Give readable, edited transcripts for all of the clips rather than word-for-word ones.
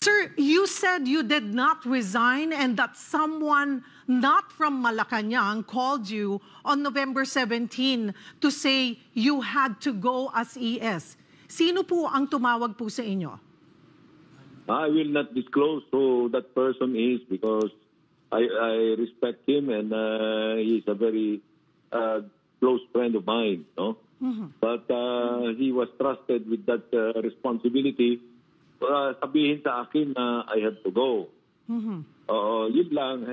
Sir, you said you did not resign and that someone not from Malacanang called you on November 17 to say you had to go as ES. Sino po ang tumawag po sa inyo? I will not disclose who that person is because I respect him and he's a very close friend of mine. No? But he was trusted with that responsibility. Sabihin sa akin na I have to go. Yun lang.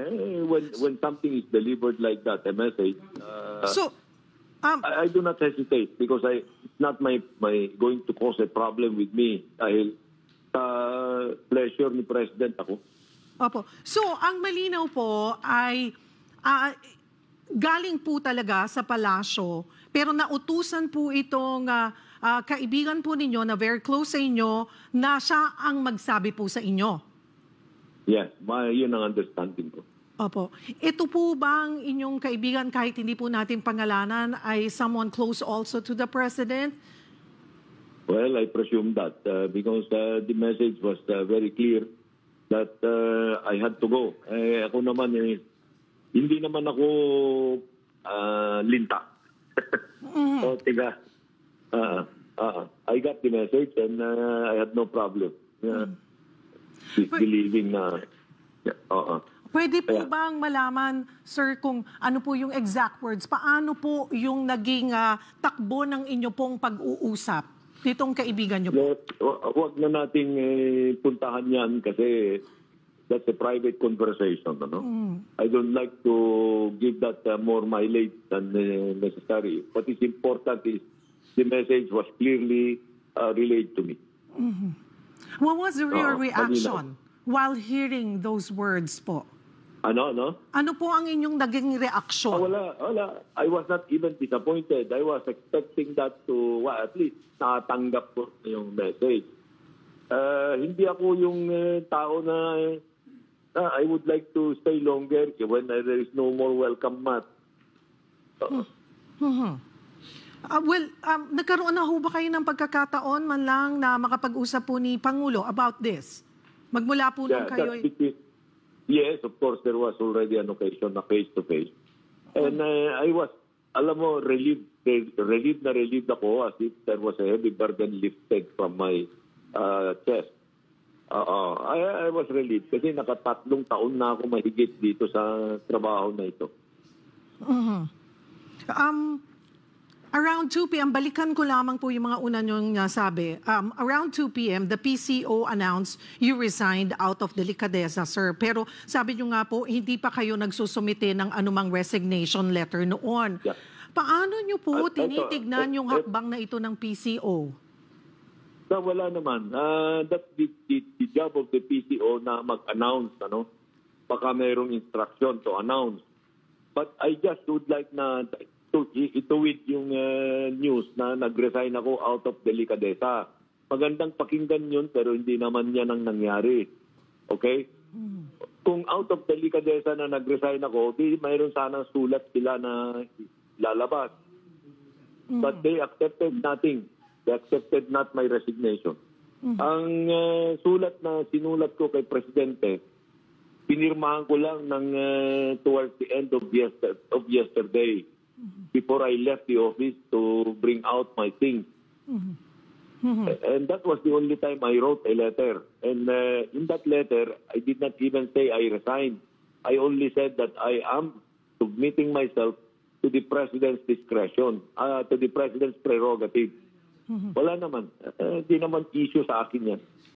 When something is delivered like that, a message, I do not hesitate because it's not my going to cause a problem with me dahil sa pleasure ni President ako. Opo. So, ang malinaw po ay galing po talaga sa palasyo, pero nautusan po itong kaibigan po ninyo na very close sa inyo na siya ang magsabi po sa inyo. Yes, yun ang understanding ko. Opo. Ito po bang inyong kaibigan, kahit hindi po natin pangalanan, ay someone close also to the President? Well, I presume that because the message was very clear that I had to go. Ako naman, hindi naman ako linta. So, tiga, I got the message and I had no problem believing na... Pwede po bang malaman, sir, kung ano po yung exact words? Paano po yung naging takbo ng inyo pong pag-uusap? Ditong kaibigan nyo po. Huwag na nating puntahan yan kasi that's a private conversation. Ano? I don't like to give that more mileage than necessary. What is important is the message was clearly relayed to me. What was your reaction while hearing those words po? Ano? Ano po ang inyong naging reaksyon? Wala. I was not even disappointed. I was expecting that to, at least, nakatanggap ko yung message. Hindi ako yung tao na I would like to stay longer when there is no more welcome mat. Nagkaroon na ho ba kayo ng pagkakataon man lang na makapag-usap po ni Pangulo about this? Magmula po nung kayo... Yes, of course, there was already an occasion na face-to-face. And I was, alam mo, relieved ako as if there was a heavy burden lifted from my chest. I was relieved kasi nakatatlong taon na ako mahigit dito sa trabaho na ito. Around 2 p.m., balikan ko lamang po yung mga una niyong nasabi. Around 2 p.m., the PCO announced you resigned out of delikadeza, sir. Pero sabi niyo nga po, hindi pa kayo nagsusumite ng anumang resignation letter noon. Yeah. Paano niyo po tinitignan yung hakbang na ito ng PCO? Wala naman. That's the job of the PCO na mag-announce. Ano? Baka mayroong instruction to announce. But I just would like na... ituwid yung news na nag-resign ako out of delikadeza. Magandang pakinggan yun pero hindi naman yan ang nangyari. Okay? Kung out of delikadeza na nag-resign ako, di mayroon sana sulat sila na lalabas. But they accepted nothing. They accepted not my resignation. Ang sulat na sinulat ko kay Presidente, pinirmahan ko lang ng towards the end of yesterday. Before I left the office to bring out my things. And that was the only time I wrote a letter. And in that letter, I did not even say I resigned. I only said that I am submitting myself to the President's discretion, to the President's prerogative. Wala naman. Di naman issue sa akin yan.